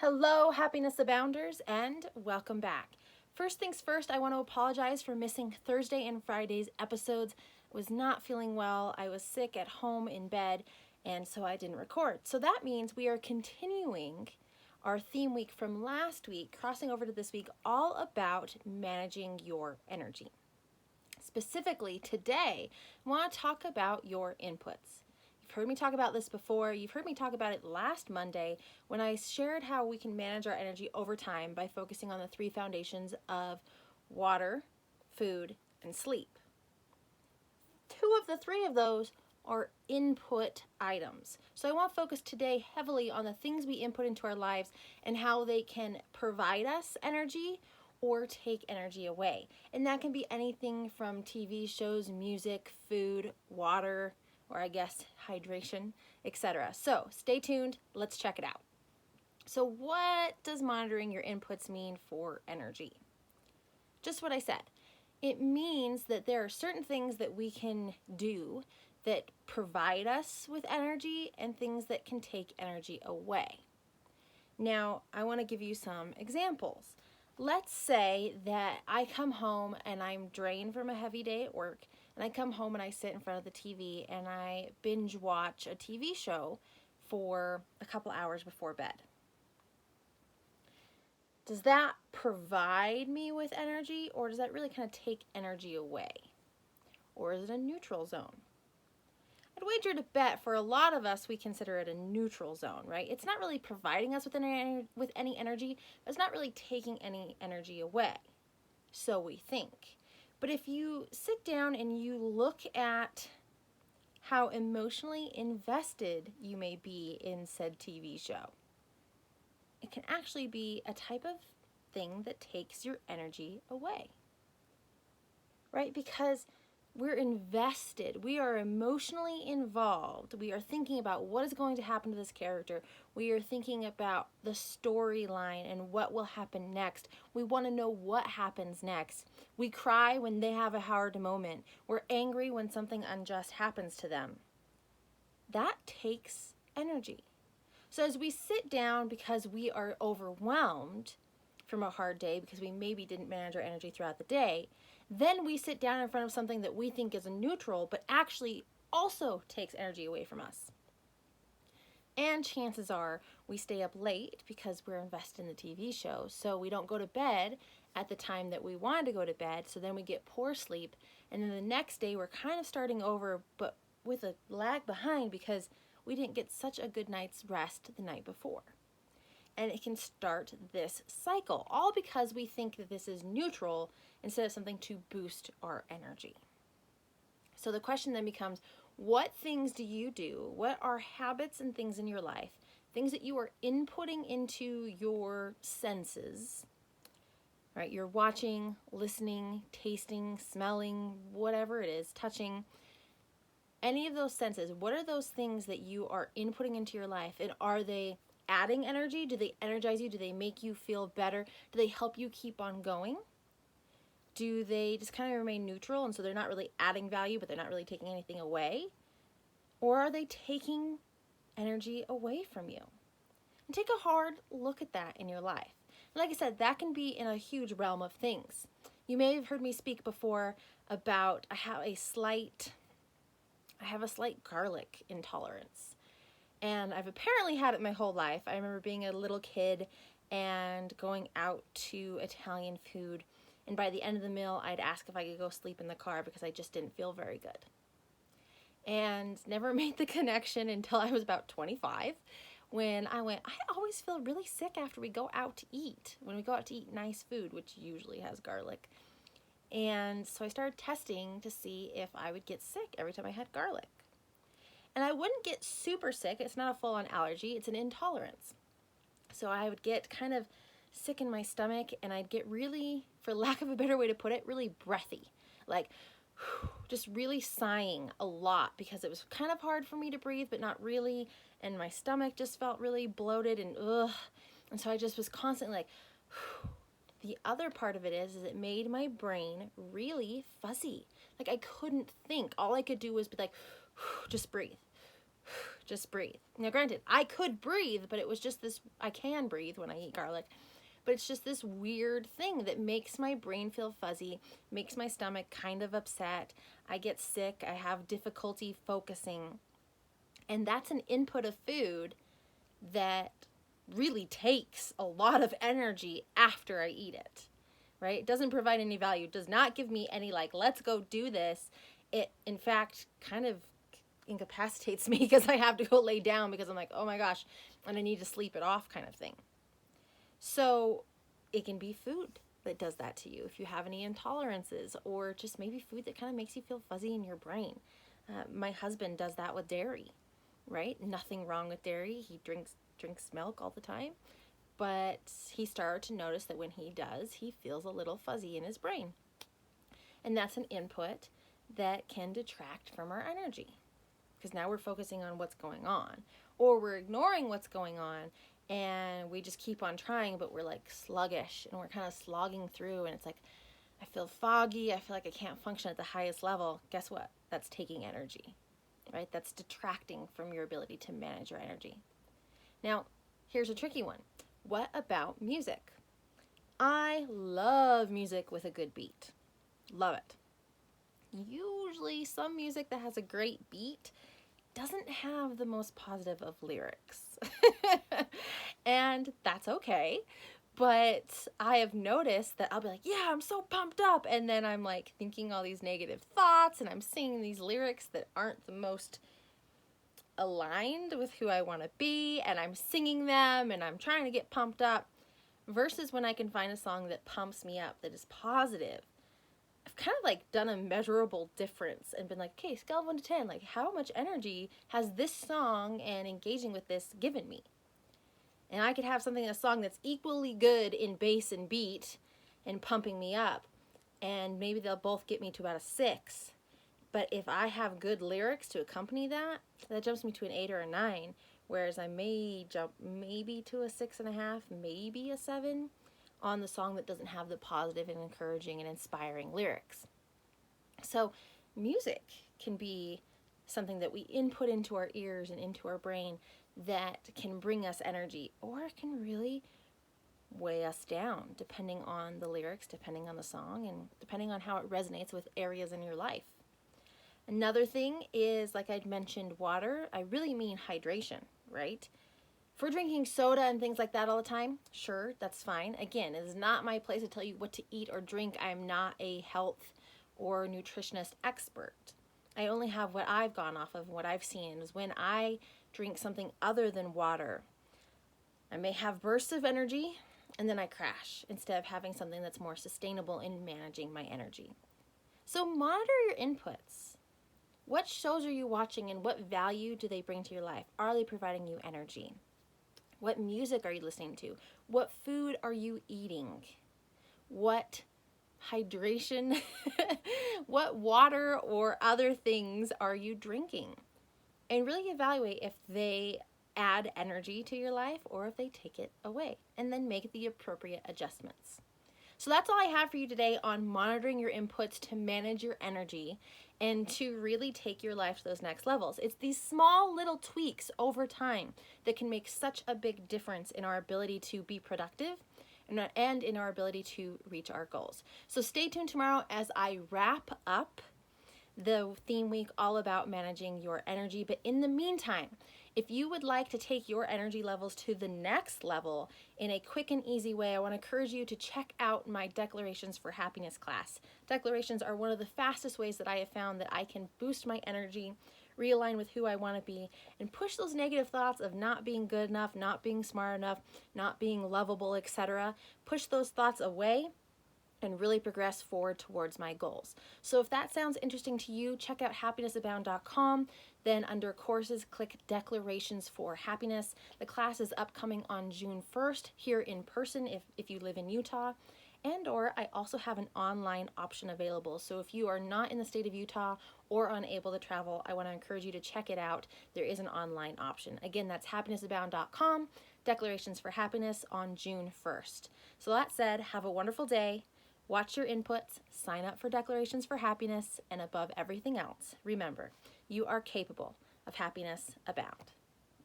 Hello, happiness abounders, and welcome back. First things first, I want to apologize for missing Thursday and Friday's episodes. I was not feeling well. I was sick at home in bed, and so I didn't record. So that means we are continuing our theme week from last week, crossing over to this week, all about managing your energy. Specifically, today, I want to talk about your inputs. You've heard me talk about this before. You've heard me talk about it last Monday when I shared how we can manage our energy over time by focusing on the three foundations of water, food, and sleep. Two of the three of those are input items. So I want to focus today heavily on the things we input into our lives and how they can provide us energy or take energy away. And that can be anything from TV shows, music, food, water, or I guess hydration, etc. So stay tuned, let's check it out. So what does monitoring your inputs mean for energy? Just what I said. It means that there are certain things that we can do that provide us with energy and things that can take energy away. Now, I want to give you some examples. Let's say that I come home and I'm drained from a heavy day at work, and I come home and I sit in front of the TV and I binge watch a TV show for a couple hours before bed. Does that provide me with energy, or does that really kind of take energy away? Or is it a neutral zone? I'd wager to bet for a lot of us, we consider it a neutral zone, right? It's not really providing us with any energy, but it's not really taking any energy away. So we think. But if you sit down and you look at how emotionally invested you may be in said TV show, it can actually be a type of thing that takes your energy away, right? Because we're invested. We are emotionally involved. We are thinking about what is going to happen to this character. We are thinking about the storyline and what will happen next. We want to know what happens next. We cry when they have a hard moment. We're angry when something unjust happens to them. That takes energy. So as we sit down because we are overwhelmed from a hard day, because we maybe didn't manage our energy throughout the day, then we sit down in front of something that we think is a neutral, but actually also takes energy away from us. And chances are we stay up late because we're invested in the TV show, so we don't go to bed at the time that we wanted to go to bed, so then we get poor sleep, and then the next day we're kind of starting over, but with a lag behind because we didn't get such a good night's rest the night before. And it can start this cycle, all because we think that this is neutral instead of something to boost our energy. So the question then becomes, what things do you do? What are habits and things in your life, things that you are inputting into your senses, right? You're watching, listening, tasting, smelling, whatever it is, touching, any of those senses. What are those things that you are inputting into your life? And are they adding energy? Do they energize you? Do they make you feel better? Do they help you keep on going? Do they just kind of remain neutral, and so they're not really adding value, but they're not really taking anything away? Or are they taking energy away from you? And take a hard look at that in your life. Like I said, that can be in a huge realm of things. You may have heard me speak before about I have a slight garlic intolerance. And I've apparently had it my whole life. I remember being a little kid and going out to Italian food, and by the end of the meal, I'd ask if I could go sleep in the car because I just didn't feel very good. And never made the connection until I was about 25, when I went, I always feel really sick after we go out to eat, when we go out to eat nice food, which usually has garlic. And so I started testing to see if I would get sick every time I had garlic. And I wouldn't get super sick. It's not a full-on allergy. It's an intolerance. So I would get kind of sick in my stomach, and I'd get really, for lack of a better way to put it, really breathy. Like, just really sighing a lot because it was kind of hard for me to breathe, but not really. And my stomach just felt really bloated and ugh. And so I just was constantly like, the other part of it is it made my brain really fuzzy. Like I couldn't think. All I could do was be like, just breathe. just breathe. Now, granted, I could breathe, but it was just this, I can breathe when I eat garlic, but it's just this weird thing that makes my brain feel fuzzy, makes my stomach kind of upset. I get sick, I have difficulty focusing. And that's an input of food that really takes a lot of energy after I eat it, right? It doesn't provide any value, does not give me any like, let's go do this. It, in fact, kind of incapacitates me because I have to go lay down because I'm like, oh my gosh, and I need to sleep it off kind of thing. So it can be food that does that to you. If you have any intolerances or just maybe food that kind of makes you feel fuzzy in your brain. My husband does that with dairy, right? Nothing wrong with dairy. He drinks milk all the time, but he started to notice that when he does, he feels a little fuzzy in his brain. And that's an input that can detract from our energy because now we're focusing on what's going on, or we're ignoring what's going on and we just keep on trying, but we're like sluggish and we're kind of slogging through, and it's like, I feel foggy, I feel like I can't function at the highest level. Guess what? That's taking energy, right? That's detracting from your ability to manage your energy. Now, here's a tricky one. What about music? I love music with a good beat. Love it. Usually some music that has a great beat doesn't have the most positive of lyrics. And that's okay. But I have noticed that I'll be like, yeah, I'm so pumped up. And then I'm like thinking all these negative thoughts and I'm singing these lyrics that aren't the most aligned with who I want to be. And I'm singing them and I'm trying to get pumped up. Versus when I can find a song that pumps me up, that is positive. I've kind of like done a measurable difference and been like, okay, scale of 1 to 10, like how much energy has this song and engaging with this given me? And I could have something, a song that's equally good in bass and beat and pumping me up, and maybe they'll both get me to about a 6. But if I have good lyrics to accompany that, that jumps me to an 8 or a 9, whereas I may jump maybe to a 6.5, maybe a 7 on the song that doesn't have the positive and encouraging and inspiring lyrics. So music can be something that we input into our ears and into our brain that can bring us energy, or it can really weigh us down depending on the lyrics, depending on the song, and depending on how it resonates with areas in your life. Another thing is, like I'd mentioned, water. I really mean hydration, right? If we're drinking soda and things like that all the time, sure, that's fine. Again, it is not my place to tell you what to eat or drink. I'm not a health or nutritionist expert. I only have what I've gone off of, what I've seen is when I drink something other than water, I may have bursts of energy and then I crash instead of having something that's more sustainable in managing my energy. So monitor your inputs. What shows are you watching and what value do they bring to your life? Are they providing you energy? What music are you listening to? What food are you eating? What hydration, what water or other things are you drinking? And really evaluate if they add energy to your life or if they take it away, and then make the appropriate adjustments. So that's all I have for you today on monitoring your inputs to manage your energy and to really take your life to those next levels. It's these small little tweaks over time that can make such a big difference in our ability to be productive and in our ability to reach our goals. So stay tuned tomorrow as I wrap up the theme week all about managing your energy. But in the meantime, if you would like to take your energy levels to the next level in a quick and easy way, I want to encourage you to check out my Declarations for Happiness class. Declarations are one of the fastest ways that I have found that I can boost my energy, realign with who I want to be, and push those negative thoughts of not being good enough, not being smart enough, not being lovable, etc. Push those thoughts away and really progress forward towards my goals. So if that sounds interesting to you, check out happinessabound.com. Then under courses, click Declarations for Happiness. The class is upcoming on June 1st here in person if you live in Utah. And or I also have an online option available. So if you are not in the state of Utah or unable to travel, I want to encourage you to check it out. There is an online option. Again, that's happinessabound.com, Declarations for Happiness on June 1st. So that said, have a wonderful day. Watch your inputs, sign up for Declarations for Happiness, and above everything else, remember, you are capable of happiness abound.